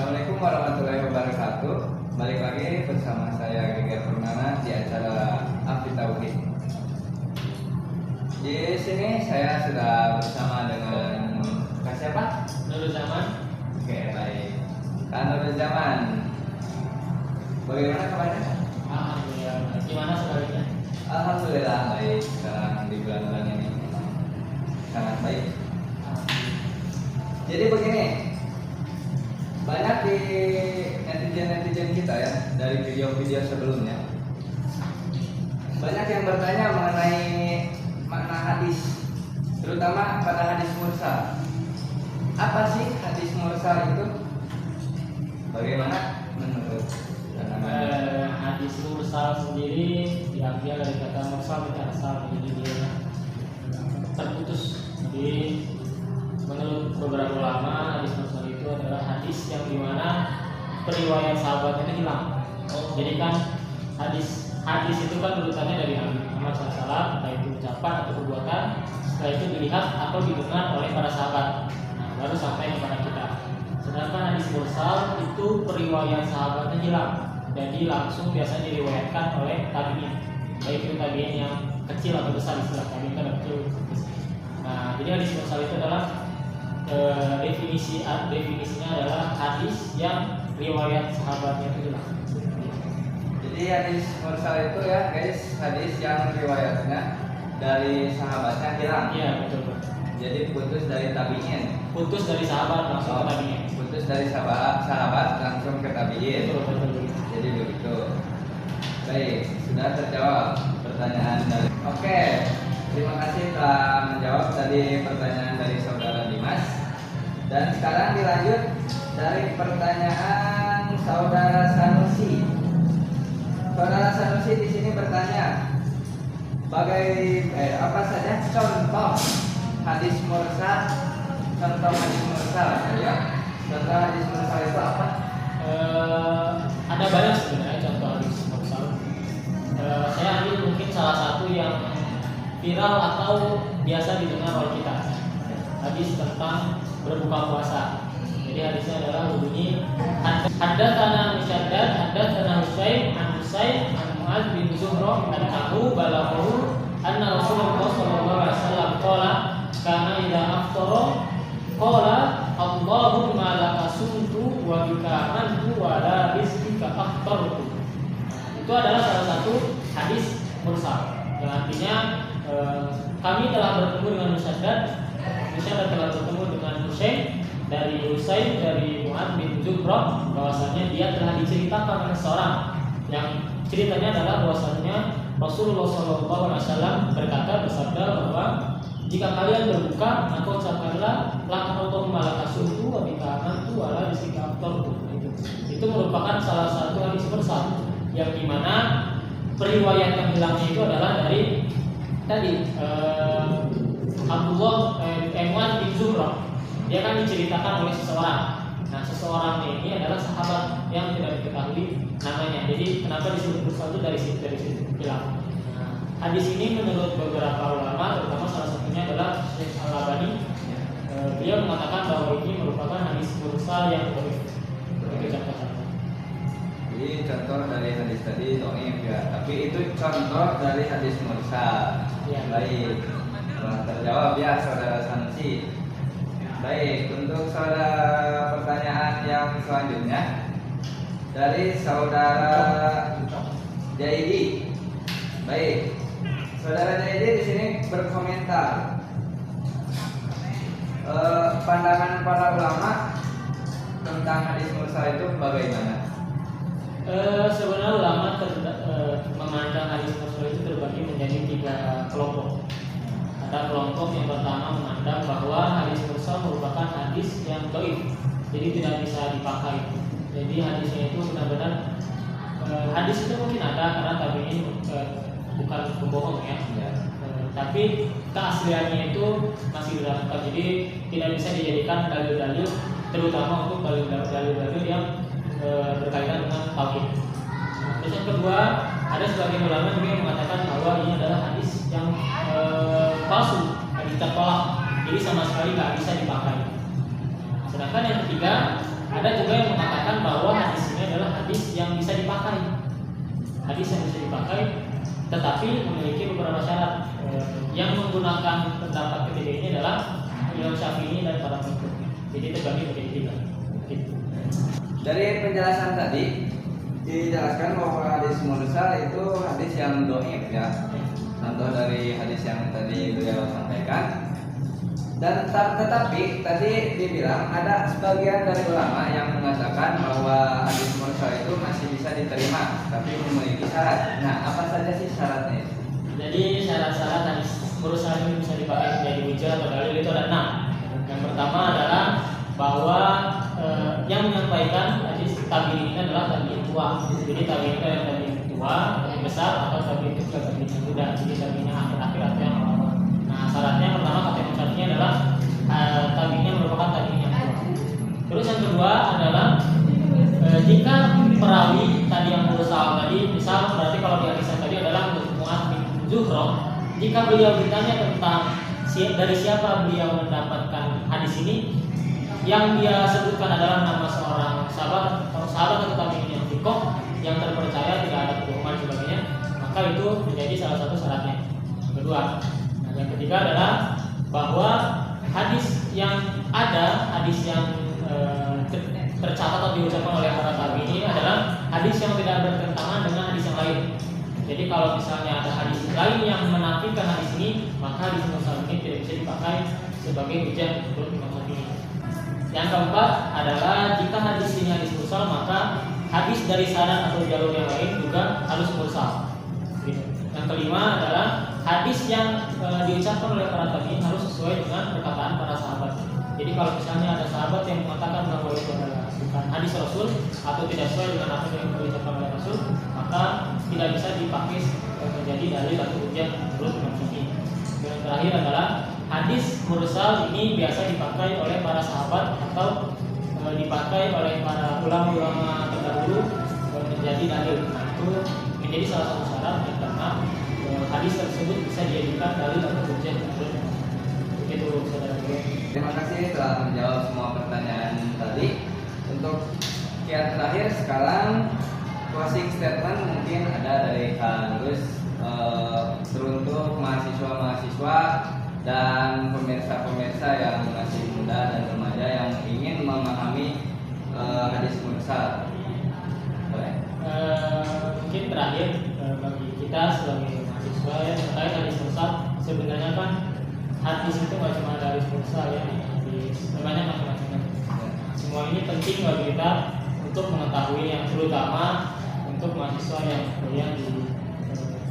Assalamualaikum warahmatullahi wabarakatuh. Balik lagi bersama saya Geger Purnana di acara Afi Tauhid. Di sini saya sudah bersama dengan Kak siapa? Nurul Zaman. Oke, baik. Kak Nurul Zaman. Bagaimana kabarnya? Alhamdulillah. Gimana sebaliknya? Alhamdulillah baik. Sekarang di bulan-bulan ini sangat baik. Jadi begini, banyak di netizen kita ya, dari video-video sebelumnya, banyak yang bertanya mengenai makna hadis, terutama pada hadis mursal. Apa sih hadis mursal itu? Bagaimana menurut Hadis mursal sendiri diambil dari kata mursal itu asal, jadi dia terputus. Jadi menurut beberapa ulama, hadis mursal itu adalah hadis yang dimana periwayat sahabat itu hilang. Jadi kan hadis itu kan urutannya dari Nabi Muhammad SAW, entah itu ucapan atau perbuatan. Setelah itu dilihat atau didengar oleh para sahabat, baru sampai kepada kita. Sedangkan hadis mursal itu periwayat sahabatnya hilang, jadi langsung biasanya diriwayatkan oleh tabi'in, baik itu tabi'in yang kecil atau besar, istilah tabi'in kan kecil. Nah, jadi hadis mursal itu adalah definisinya adalah hadis yang riwayat sahabatnya itu hilang. Jadi hadis mursal itu ya guys, hadis yang riwayatnya dari sahabatnya hilang. Iya, betul. Jadi putus dari tabi'in. Putus dari sahabat langsung ke tabi'in. Putus dari sahabat langsung ke tabi'in. Betul. Jadi begitu. Baik, sudah terjawab pertanyaan dari. Oke, terima kasih telah menjawab tadi pertanyaan dari saudara Dimas. Dan sekarang dilanjut dari pertanyaan saudara Sanusi. Saudara Sanusi di sini bertanya, apa saja contoh hadis mursal? Contoh hadis mursal ya. Contoh hadis mursal itu apa? Ada banyak sebenarnya contoh hadis mursal. Saya ambil mungkin salah satu yang viral atau biasa didengar oleh kita. Hadis tentang berbuka puasa. Jadi hadisnya adalah bunyi haddatsana Musyaddad, haddatsana Husain, an Mu'adz bin Zuhra, annahu balaghahu anna Rasulullah sallallahu alaihi wasallam qala kana idza aftara qala Allahumma laka sumtu wa bika amantu wa la rizqika aftartu. Itu adalah salah satu hadis mursal. Yang artinya kami telah bertemu dengan Musyaddad telah bertemu dengan Husain dari Mu'adz bin Zuhra, bahwasanya dia telah diceritakan oleh seorang yang ceritanya adalah bahwasanya Rasulullah SAW bersabda bahwa jika kalian berbuka maka ucapkanlah Allahumma laka sumtu wa bika amantu wa la rizqika aftartu. Itu merupakan salah satu hadis mursal yang dimana periwayat yang hilangnya itu adalah dari tadi Mu'adz bin Zuhra. Dia kan diceritakan oleh seseorang. Nah, seseorang ini adalah sahabat yang tidak diketahui namanya. Jadi kenapa disebut mursal itu dari situ hilang. Nah, hadis ini menurut beberapa ulama, terutama salah satunya adalah Syekh Al-Albani, beliau mengatakan bahwa ini merupakan hadis mursal yang begitu contoh. Jadi contoh dari hadis tadi dhaif ya, tapi itu contoh dari hadis mursal. Ya. Baik. Telah terjawab ya saudara Sanusi. Baik, untuk saudara pertanyaan yang selanjutnya dari saudara Jaidi. Baik, saudara Jaidi di sini berkomentar pandangan para ulama tentang hadis mursal itu bagaimana? Sebenarnya ulama memandang hadis mursal itu terbagi menjadi 3 kelompok. Ada kelompok yang pertama memandang bahwa hadis mursal merupakan hadis yang dhaif, jadi tidak bisa dipakai. Jadi hadisnya itu benar-benar hadis itu mungkin ada karena tabi'in bukan pembohong ya. Tapi keasliannya itu masih diragukan, jadi tidak bisa dijadikan dalil-dalil, terutama untuk dalil-dalil yang berkaitan dengan tauhid. Terus yang kedua, ada sebagian ulama juga yang mengatakan bahwa ini adalah hadis yang palsu, hadis tertolak, jadi sama sekali nggak bisa dipakai. Sedangkan yang ketiga Ada juga yang mengatakan bahwa hadis ini adalah hadis yang bisa dipakai. Hadis yang bisa dipakai, tetapi memiliki beberapa syarat. Yang menggunakan pendapat ketiga ini adalah Imam Syafi'i dan para pengikutnya. Jadi terbagi menjadi tiga. Gitu. Dari penjelasan tadi dijelaskan bahwa hadis mursal itu hadis yang dhaif ya. Contoh dari hadis yang tadi beliau sampaikan. Dan tetapi tadi dibilang ada sebagian dari ulama yang mengatakan bahwa hadis mursal itu masih bisa diterima, tapi memiliki syarat. Nah, apa saja sih syaratnya? Jadi syarat-syarat hadis mursal ini bisa dipakai menjadi hujah atau dalil itu ada 6. Yang pertama adalah bahwa yang menyampaikan hadis tabi'in ini adalah tabi'in tua. Jadi tabi'in itu yang tabi'in tua, tabi'in besar, atau tabi'in kecil, tabi'in yang muda. Jadi tabi'innya akhir-akhir atau yang awal. Nah, syaratnya pertama kata Imam Syafi'i adalah tabi'innya merupakan tabi'in yang tua. Terus yang kedua adalah jika perawi tadi yang mursal tadi, misal berarti kalau di hadis yang tadi adalah Mu'adz bin Zuhro, jika beliau ditanya tentang dari siapa beliau mendapatkan hadis ini, yang dia sebutkan adalah nama seorang sahabat atau tabi'in yang thiqah, yang terpercaya, tidak ada kebohongan sebagainya, maka itu menjadi salah satu syaratnya. Yang kedua. Nah, yang ketiga adalah bahwa hadis yang ada, hadis yang tercatat atau diucapkan oleh para tabi'in ini adalah hadis yang tidak bertentangan dengan hadis yang lain. Jadi kalau misalnya ada hadis lain yang menafikan hadis ini, maka hadis mursal ini tidak bisa dipakai sebagai hujah menurut Imam Syafi'i. Yang keempat adalah jika hadis ini hadis mursal, maka hadis dari sanad atau jalur yang lain juga harus mursal. Gitu. Yang kelima adalah hadis yang diucapkan oleh para tabi'in harus sesuai dengan perkataan para sahabat. Jadi kalau misalnya ada sahabat yang mengatakan bahwa itu adalah bukan hadis Rasul atau tidak sesuai dengan apa yang diucapkan oleh Rasul, maka tidak bisa dipakai menjadi dalil atau hujah menurut Imam Syafi'i. Yang terakhir adalah hadis mursal ini biasa dipakai oleh para sahabat atau dipakai oleh para ulama-ulama terdahulu menjadi dalil. Nah, itu menjadi salah satu syarat yang karena hadis tersebut bisa dijadikan dalil atau hujah menurut begitu saudara. Terima kasih telah menjawab semua pertanyaan tadi. Untuk yang terakhir sekarang closing statement mungkin ada dari Kak Nurus teruntuk mahasiswa-mahasiswa dan pemirsa-pemirsa yang masih muda dan remaja yang ingin memahami hadis mursal. Boleh? Mungkin terakhir bagi kita sebagai mahasiswa yang terkait hadis mursal, sebenarnya kan hadis itu nggak cuma ada hadis mursal ya, hadis banyak macam-macam. Semua ini penting bagi kita untuk mengetahui, yang terutama untuk mahasiswa yang kuliah di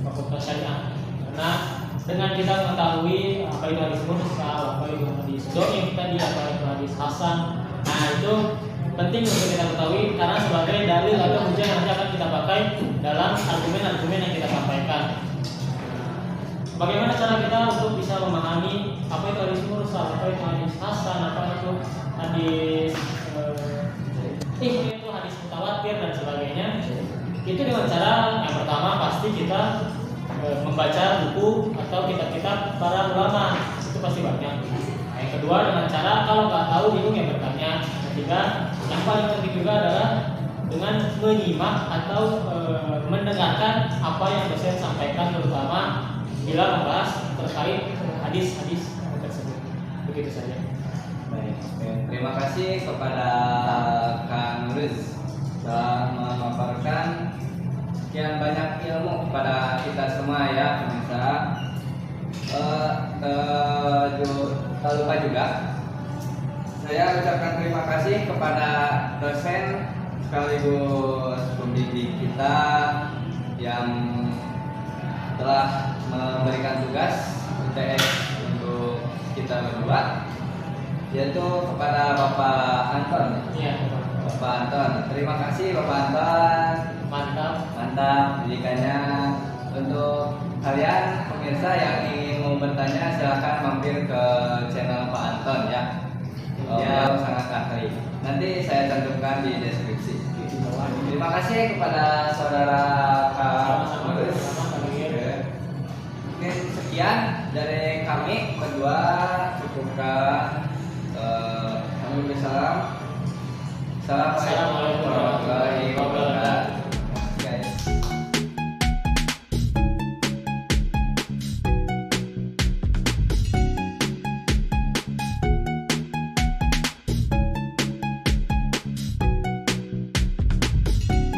Fakultas Syariah. Karena dengan kita mengetahui apa itu hadis mursal, apa itu hadis dhaif tadi, apa itu hadis hasan, nah itu penting untuk kita ketahui karena sebagai dalil atau hujah yang nanti akan kita pakai dalam argumen-argumen yang kita sampaikan. Bagaimana cara kita untuk bisa memahami apa itu hadis mursal, apa itu hadis hasan, apa itu hadis itu hadis mutawatir dan sebagainya? Itu dengan cara yang pertama pasti kita membaca buku atau kitab-kitab para ulama, itu pasti banyak. Nah, yang kedua dengan cara kalau nggak tahu bingung ya bertanya. Ketiga, yang paling penting juga adalah dengan menyimak atau mendengarkan apa yang dosen sampaikan, terutama bila membahas terkait hadis-hadis tersebut. Begitu saja. Baik, terima kasih kepada Kang Nurus telah memaparkan sekian banyak ilmu kepada kita semua ya pemirsa. Tak lupa juga saya ucapkan terima kasih kepada dosen sekaligus pembimbing kita yang telah memberikan tugas UTS untuk kita berdua, yaitu kepada Bapak Anton. Iya, Bapak Anton, terima kasih Bapak Anton. mantap. Didikannya. Untuk kalian pemirsa yang ingin mau bertanya silahkan mampir ke channel Pak Anton ya. Dia sangat ahli. Nanti saya cantumkan di deskripsi. Terima kasih kepada saudara Kak Nurus. Mungkin sekian dari kami berdua, cukupkan. Kami bersalam. Assalamualaikum warahmatullahi wabarakatuh.